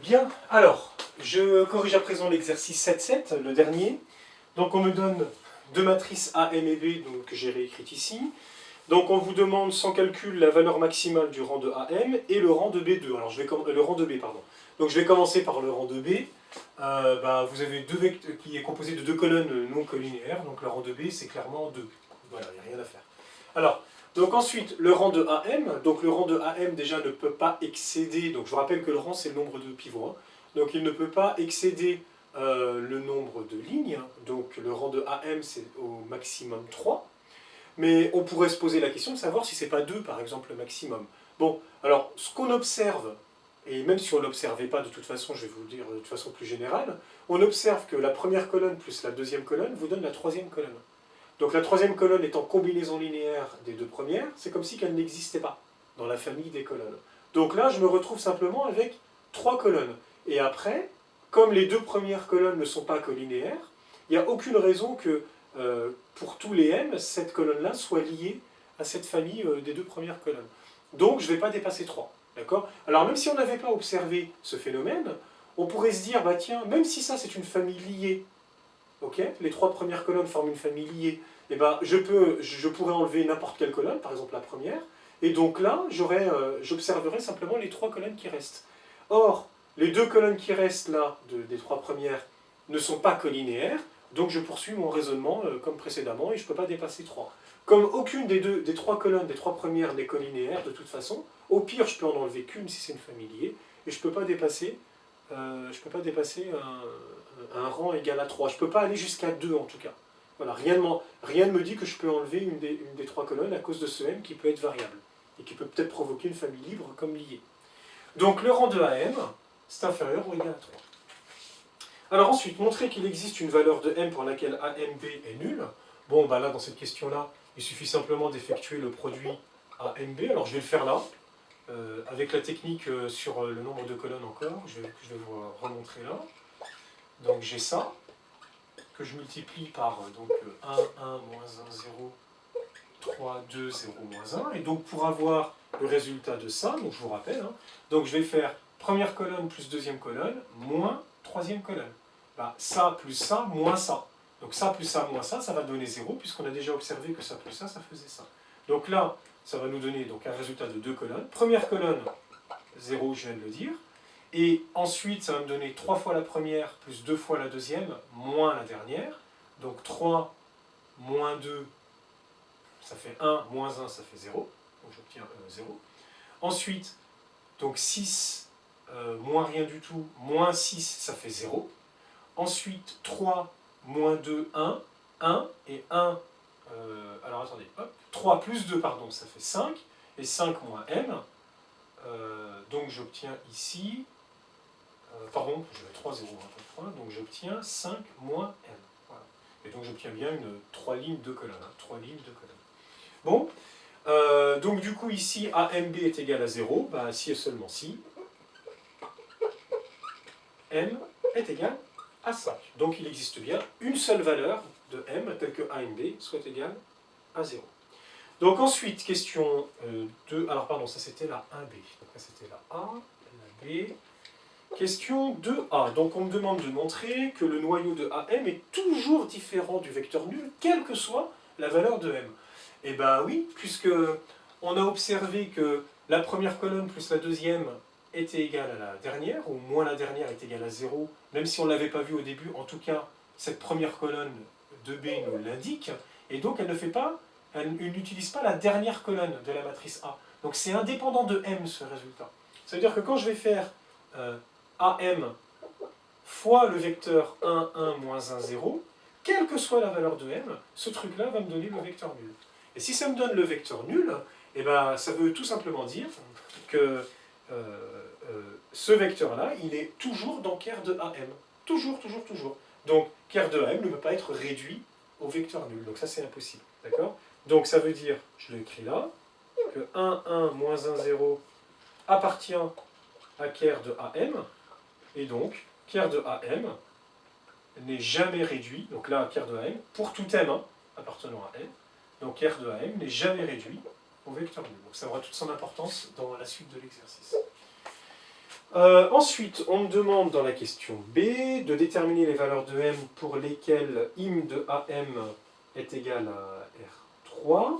Bien, alors, je corrige à présent l'exercice 7.7, le dernier. Donc on me donne deux matrices A, M et B, donc, que j'ai réécrites ici. Donc on vous demande sans calcul la valeur maximale du rang de AM et le rang de B2. Alors le rang de B, pardon. Donc je vais commencer par le rang de B. Vous avez deux vecteurs qui est composé de deux colonnes non collinéaires, donc le rang de B c'est clairement 2. Voilà, il n'y a rien à faire. Alors, donc ensuite, le rang de AM, donc le rang de AM déjà ne peut pas excéder, donc je vous rappelle que le rang c'est le nombre de pivots, hein. Donc il ne peut pas excéder le nombre de lignes, donc le rang de AM c'est au maximum 3. Mais on pourrait se poser la question de savoir si c'est pas 2 par exemple le maximum. Bon, alors ce qu'on observe, et même si on ne l'observait pas de toute façon, je vais vous le dire de toute façon plus générale, on observe que la première colonne plus la deuxième colonne vous donne la troisième colonne. Donc la troisième colonne étant combinaison linéaire des deux premières, c'est comme si qu'elle n'existait pas dans la famille des colonnes. Donc là, je me retrouve simplement avec 3 colonnes. Et après, comme les deux premières colonnes ne sont pas collinéaires, il n'y a aucune raison que pour tous les m, cette colonne-là soit liée à cette famille des deux premières colonnes. Donc je ne vais pas dépasser 3. D'accord ? Alors même si on n'avait pas observé ce phénomène, on pourrait se dire, bah tiens, même si ça c'est une famille liée, okay, les 3 premières colonnes forment une famille liée, et ben je pourrais enlever n'importe quelle colonne, par exemple la première, et donc là, j'observerai simplement les 3 colonnes qui restent. Or, les 2 colonnes qui restent là, des 3 premières, ne sont pas collinéaires, donc je poursuis mon raisonnement comme précédemment, et je ne peux pas dépasser 3. Comme aucune des 3 colonnes, des 3 premières n'est collinéaire de toute façon, au pire je peux en enlever qu'une si c'est une famille liée, et je ne peux pas dépasser, un rang égal à 3. Je ne peux pas aller jusqu'à 2 en tout cas. Voilà, rien ne me dit que je peux enlever une des 3 colonnes à cause de ce m qui peut être variable, et qui peut peut-être provoquer une famille libre comme liée. Donc le rang de AM, c'est inférieur ou égal à 3. Alors ensuite, montrer qu'il existe une valeur de m pour laquelle AMB est nulle. Bon, là, dans cette question-là, il suffit simplement d'effectuer le produit AMB. Alors je vais le faire là, avec la technique sur le nombre de colonnes encore, je vais vous remontrer là. Donc j'ai ça, que je multiplie par 1, 1, moins 1, 0, 3, 2, 0, moins 1. Et donc pour avoir le résultat de ça, donc je vous rappelle, hein, donc je vais faire première colonne plus deuxième colonne, moins troisième colonne. Ça plus ça, moins ça. Donc ça plus ça, moins ça, ça va donner 0, puisqu'on a déjà observé que ça plus ça faisait ça. Donc là, ça va nous donner donc un résultat de 2 colonnes. Première colonne, 0, je viens de le dire. Et ensuite, ça va me donner 3 fois la première, plus 2 fois la deuxième, moins la dernière. Donc 3 moins 2, ça fait 1, moins 1, ça fait 0. Donc j'obtiens 0. Ensuite, donc 6, moins rien du tout, moins 6, ça fait 0. Ensuite, 3, moins 2, 1. 1 et 1, alors attendez, hop, 3 plus 2, pardon, ça fait 5. Et 5 moins m. Donc j'obtiens ici, pardon, je vais 3, 0, 1, donc j'obtiens 5 moins m. Voilà. Et donc j'obtiens bien une 3 lignes de colonnes. 3 lignes de colonnes. Bon, donc du coup ici AMB est égal à 0, si et seulement si m est égal à 5. Donc il existe bien une seule valeur de m telle que AMB soit égale à 0. Donc ensuite, question 2, alors pardon, ça c'était la 1B, donc là c'était la A, la B. Question 2A, donc on me demande de montrer que le noyau de AM est toujours différent du vecteur nul, quelle que soit la valeur de M. Eh bien oui, puisque on a observé que la première colonne plus la deuxième était égale à la dernière, ou moins la dernière est égale à 0, même si on ne l'avait pas vu au début, en tout cas, cette première colonne de B nous l'indique, et donc elle n'utilise pas la dernière colonne de la matrice A. Donc c'est indépendant de M ce résultat. Ça veut dire que quand je vais faire AM fois le vecteur 1, 1, moins 1, 0, quelle que soit la valeur de M, ce truc-là va me donner le vecteur nul. Et si ça me donne le vecteur nul, eh ben, ça veut tout simplement dire que ce vecteur-là, il est toujours dans ker de AM. Toujours, toujours, toujours. Donc, ker de AM ne peut pas être réduit au vecteur nul. Donc ça, c'est impossible. D'accord ? Donc ça veut dire, je l'écris là, que 1, 1, moins 1, 0 appartient à ker de AM, et donc ker de AM n'est jamais réduit, donc là, ker de AM, pour tout M appartenant à M, donc ker de AM n'est jamais réduit au vecteur nul. Donc ça aura toute son importance dans la suite de l'exercice. Ensuite, on me demande dans la question B de déterminer les valeurs de M pour lesquelles im de AM est égal à R3.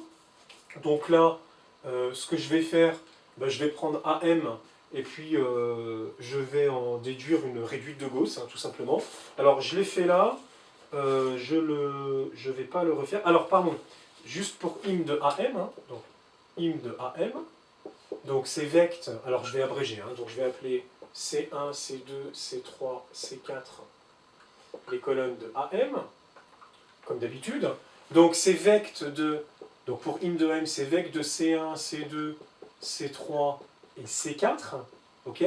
Donc là, ce que je vais faire, ben, je vais prendre AM et puis je vais en déduire une réduite de Gauss, hein, tout simplement. Alors je l'ai fait là, je ne vais pas le refaire. Alors pardon, juste pour im de AM, hein, donc im de AM, donc c'est vect, alors je vais abréger, hein, donc je vais appeler C1, C2, C3, C4 les colonnes de AM, comme d'habitude. Donc c'est vect de, donc pour im de AM, c'est vect de C1, C2, C3 et C4, ok.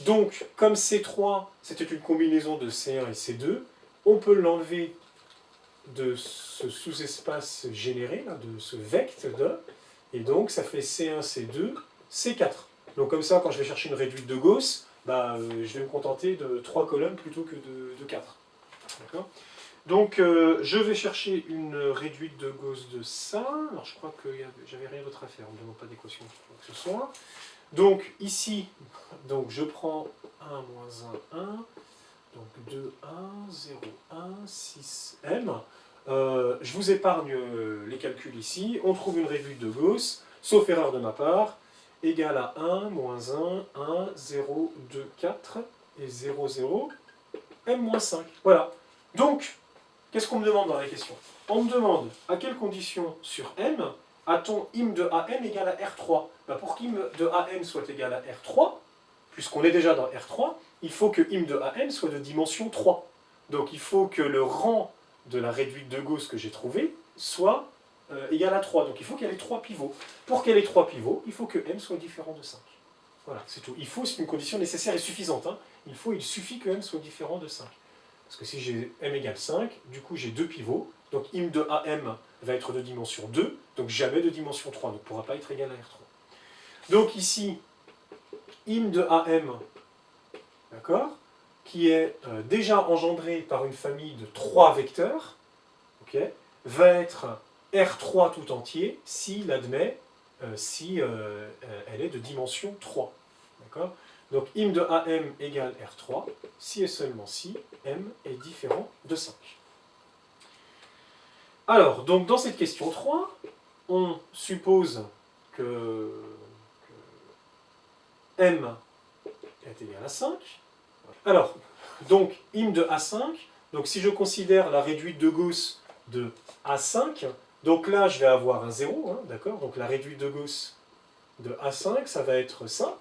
Donc comme C3, c'était une combinaison de C1 et C2, on peut l'enlever de ce sous-espace généré, là, de ce vect de, et donc ça fait C1, C2, C4. Donc comme ça, quand je vais chercher une réduite de Gauss, bah, je vais me contenter de 3 colonnes plutôt que de 4. D'accord ? Donc je vais chercher une réduite de Gauss de ça. Alors je crois que j'avais rien d'autre à faire, on ne demande pas d'équation que ce soit. Donc ici, donc, je prends 1 moins 1, 1. Donc 2, 1, 0, 1, 6, M. Je vous épargne les calculs ici. On trouve une réduite de Gauss, sauf erreur de ma part, égale à 1, moins 1, 1, 0, 2, 4, et 0, 0, M moins 5. Voilà. Donc, qu'est-ce qu'on me demande dans la question? On me demande à quelles conditions sur M a-t-on im de AM égale à R3? Bah, pour qu'im de AM soit égal à R3, puisqu'on est déjà dans R3, il faut que im de AM soit de dimension 3. Donc il faut que le rang de la réduite de Gauss que j'ai trouvée soit égal à 3. Donc il faut qu'elle ait 3 pivots. Pour qu'elle ait 3 pivots, il faut que M soit différent de 5. Voilà, c'est tout. Il faut, c'est une condition nécessaire et suffisante. Hein. Il suffit que M soit différent de 5. Parce que si j'ai M égale 5, du coup j'ai 2 pivots. Donc im de AM va être de dimension 2, donc jamais de dimension 3, donc ne pourra pas être égal à R3. Donc ici, im de AM, d'accord, qui est déjà engendré par une famille de 3 vecteurs, okay, va être R3 tout entier s'il admet, si elle est de dimension 3. D'accord ? Donc im de AM égale R3, si et seulement si M est différent de 5. Alors, donc dans cette question 3, on suppose que M est égal à 5. Alors, donc, im de A5, donc si je considère la réduite de Gauss de A5, donc là je vais avoir un 0, hein, d'accord? Donc la réduite de Gauss de A5, ça va être ça.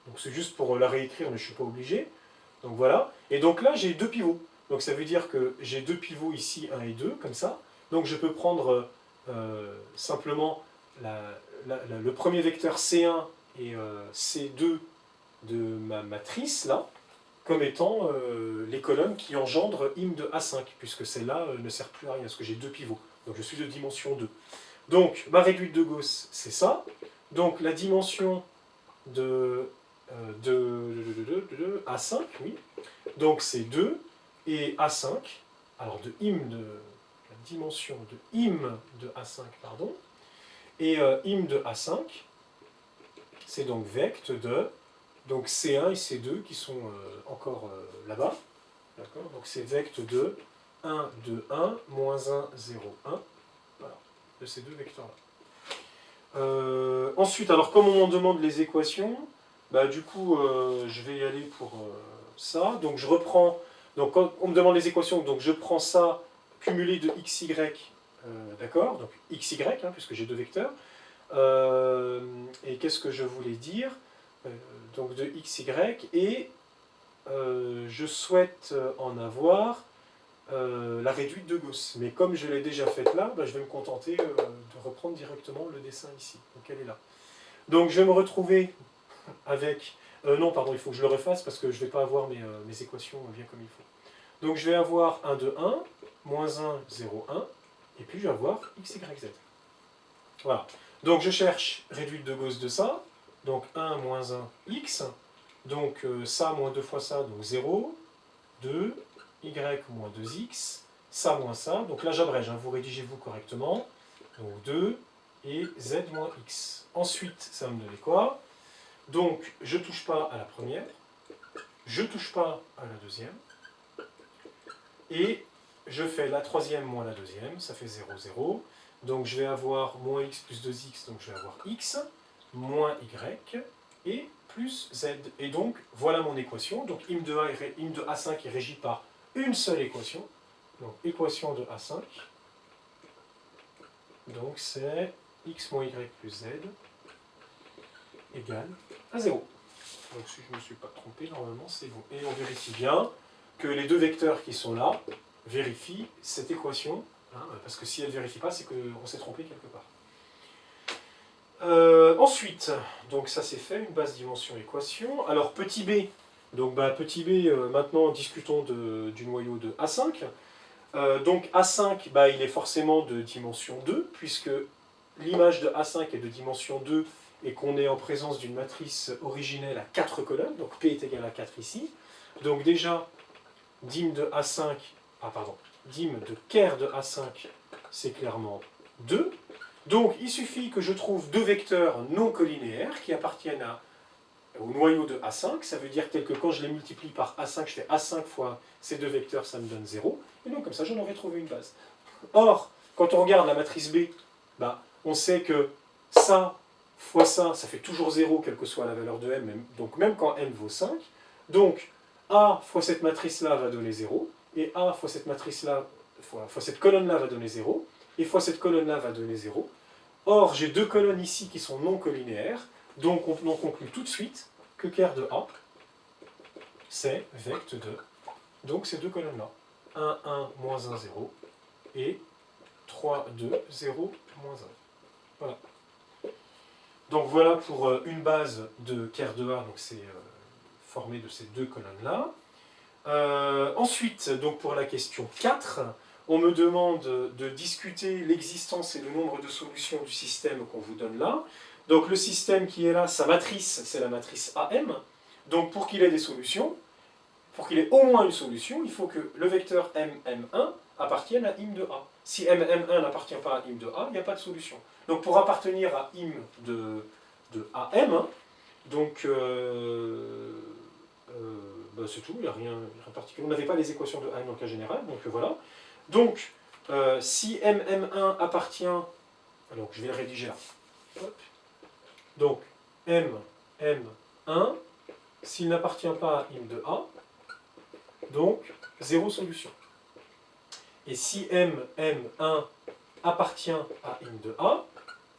Donc c'est juste pour la réécrire, mais je ne suis pas obligé. Donc voilà. Et donc là j'ai 2 pivots. Donc ça veut dire que j'ai 2 pivots ici, 1 et 2, comme ça. Donc je peux prendre simplement le premier vecteur C1 et C2 de ma matrice, là, comme étant les colonnes qui engendrent im de A5, puisque celle-là ne sert plus à rien, parce que j'ai 2 pivots. Donc je suis de dimension 2. Donc ma réduite de Gauss, c'est ça. Donc la dimension de A5, oui. Donc c'est 2, et A5, alors de im de la dimension de im de A5, pardon, et im de A5, c'est donc vect de donc C1 et C2 qui sont encore là-bas. D'accord ? Donc c'est vect de 1, 2, 1, moins 1, 0, 1. Voilà, de ces deux vecteurs-là. Ensuite, alors comme on m'en demande les équations, bah, du coup, je vais y aller pour ça. Donc je reprends, donc quand on me demande les équations, donc je prends ça cumulé de xy, d'accord ? Donc xy, hein, puisque j'ai deux vecteurs. Et qu'est-ce que je voulais dire ? Donc de xy, et je souhaite en avoir la réduite de Gauss. Mais comme je l'ai déjà faite là, bah, je vais me contenter de reprendre directement le dessin ici. Donc elle est là. Donc je vais me retrouver avec... non, pardon, il faut que je le refasse parce que je ne vais pas avoir mes équations bien comme il faut. Donc je vais avoir 1, 2, 1, moins 1, 0, 1, et puis je vais avoir x, y, z. Voilà. Donc je cherche réduite de Gauss de ça. Donc 1 moins 1, x. Donc ça moins 2 fois ça, donc 0. 2, y moins 2x. Ça moins ça. Donc là j'abrège, hein, vous rédigez-vous correctement. Donc 2 et z moins x. Ensuite, ça va me donner quoi? Donc, je ne touche pas à la première, je ne touche pas à la deuxième, et je fais la troisième moins la deuxième, ça fait 0, 0. Donc je vais avoir moins x plus 2x, donc je vais avoir x, moins y, et plus z. Et donc, voilà mon équation. Donc im de A5 est régi par une seule équation. Donc équation de A5. Donc c'est x moins y plus z égale à 0. Donc si je ne me suis pas trompé, normalement c'est bon. Et on vérifie bien que les deux vecteurs qui sont là vérifient cette équation, hein, parce que si elle ne vérifie pas, c'est qu'on s'est trompé quelque part. Ensuite, donc ça c'est fait, une basse dimension équation. Alors petit b, donc petit b, maintenant discutons du noyau de A5. Donc A5, il est forcément de dimension 2, puisque l'image de A5 est de dimension 2 et qu'on est en présence d'une matrice originelle à 4 colonnes, donc P est égal à 4 ici. Donc déjà, dim de A5, dim de ker de A5, c'est clairement 2. Donc il suffit que je trouve deux vecteurs non collinéaires qui appartiennent au noyau de A5. Ça veut dire que quand je les multiplie par A5, je fais A5 fois ces deux vecteurs, ça me donne 0. Et donc comme ça, j'en aurais trouvé une base. Or, quand on regarde la matrice B, on sait que ça fois ça fait toujours 0, quelle que soit la valeur de m, donc même quand m vaut 5. Donc A fois cette matrice-là va donner 0, et A fois cette matrice-là, fois cette colonne-là va donner 0, et fois cette colonne-là va donner 0. Or, j'ai deux colonnes ici qui sont non collinéaires, donc on en conclut tout de suite que ker de A, c'est vect de, donc ces deux colonnes-là. 1, 1, moins 1, 0, et 3, 2, 0, moins 1. Voilà. Donc voilà pour une base de ker de A, donc c'est formé de ces deux colonnes-là. Ensuite, donc pour la question 4, on me demande de discuter l'existence et le nombre de solutions du système qu'on vous donne là. Donc le système qui est là, sa matrice, c'est la matrice AM. Donc pour qu'il ait des solutions, pour qu'il ait au moins une solution, il faut que le vecteur MM1 appartienne à im de A. Si MM1 n'appartient pas à im de A, il n'y a pas de solution. Donc pour appartenir à im de AM, donc c'est tout, il n'y a rien de particulier. On n'avait pas les équations de AM dans le cas général, donc voilà. Donc, si MM1 appartient, alors je vais le rédiger là. Hop. Donc, MM1, s'il n'appartient pas à im de A, donc 0 solution. Et si MM1 appartient à im de A,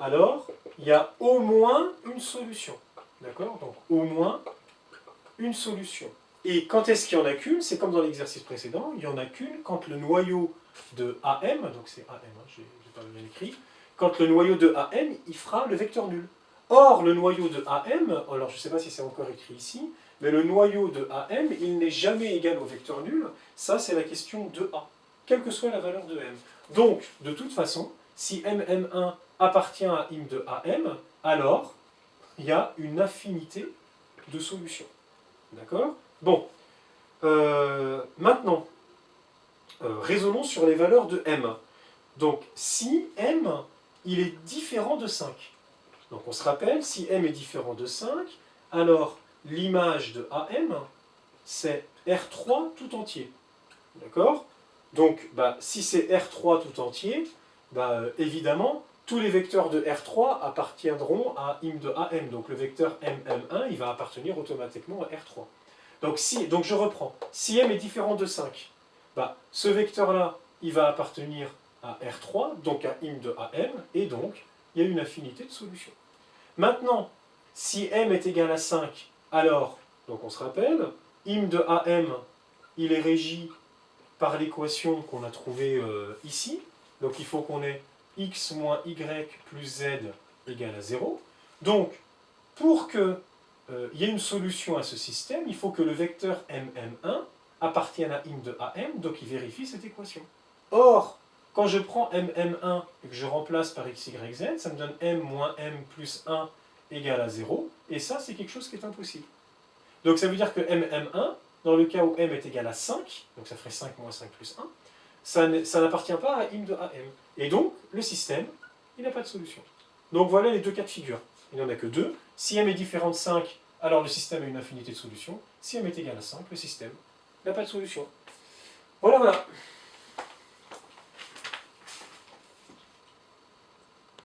alors il y a au moins une solution. D'accord? Donc, au moins une solution. Et quand est-ce qu'il n'y en a qu'une? C'est comme dans l'exercice précédent, il n'y en a qu'une quand le noyau de AM, donc c'est AM, je n'ai pas bien écrit, quand le noyau de AM, il fera le vecteur nul. Or, le noyau de AM, alors je ne sais pas si c'est encore écrit ici, mais le noyau de AM, il n'est jamais égal au vecteur nul. Ça, c'est la question de A, quelle que soit la valeur de M. Donc, de toute façon, si MM1 appartient à im de AM, alors il y a une infinité de solutions. D'accord? Bon. Maintenant, raisonnons sur les valeurs de M. Donc, si M, il est différent de 5. Donc, on se rappelle, si M est différent de 5, alors l'image de AM, c'est R3 tout entier. D'accord? Donc, si c'est R3 tout entier, évidemment, tous les vecteurs de R3 appartiendront à im de AM. Donc, le vecteur MM1, il va appartenir automatiquement à R3. Donc je reprends. Si M est différent de 5, ce vecteur-là, il va appartenir à R3, donc à im de AM, et donc, il y a une infinité de solutions. Maintenant, si M est égal à 5, alors, donc on se rappelle, im de AM, il est régi par l'équation qu'on a trouvée ici. Donc il faut qu'on ait x moins y plus z égale à 0. Donc, pour que il y ait une solution à ce système, il faut que le vecteur MM1 appartienne à im de AM, donc il vérifie cette équation. Or, quand je prends MM1 et que je remplace par x, y, z, ça me donne m moins m plus 1 égale à 0, et ça, c'est quelque chose qui est impossible. Donc ça veut dire que MM1, dans le cas où m est égal à 5, donc ça ferait 5 moins 5 plus 1, ça n'appartient pas à im de AM. Et donc, le système, il n'a pas de solution. Donc voilà les deux cas de figure. Il n'y en a que deux. Si m est différent de 5, alors le système a une infinité de solutions. Si m est égal à 5, le système n'a pas de solution. Voilà, voilà.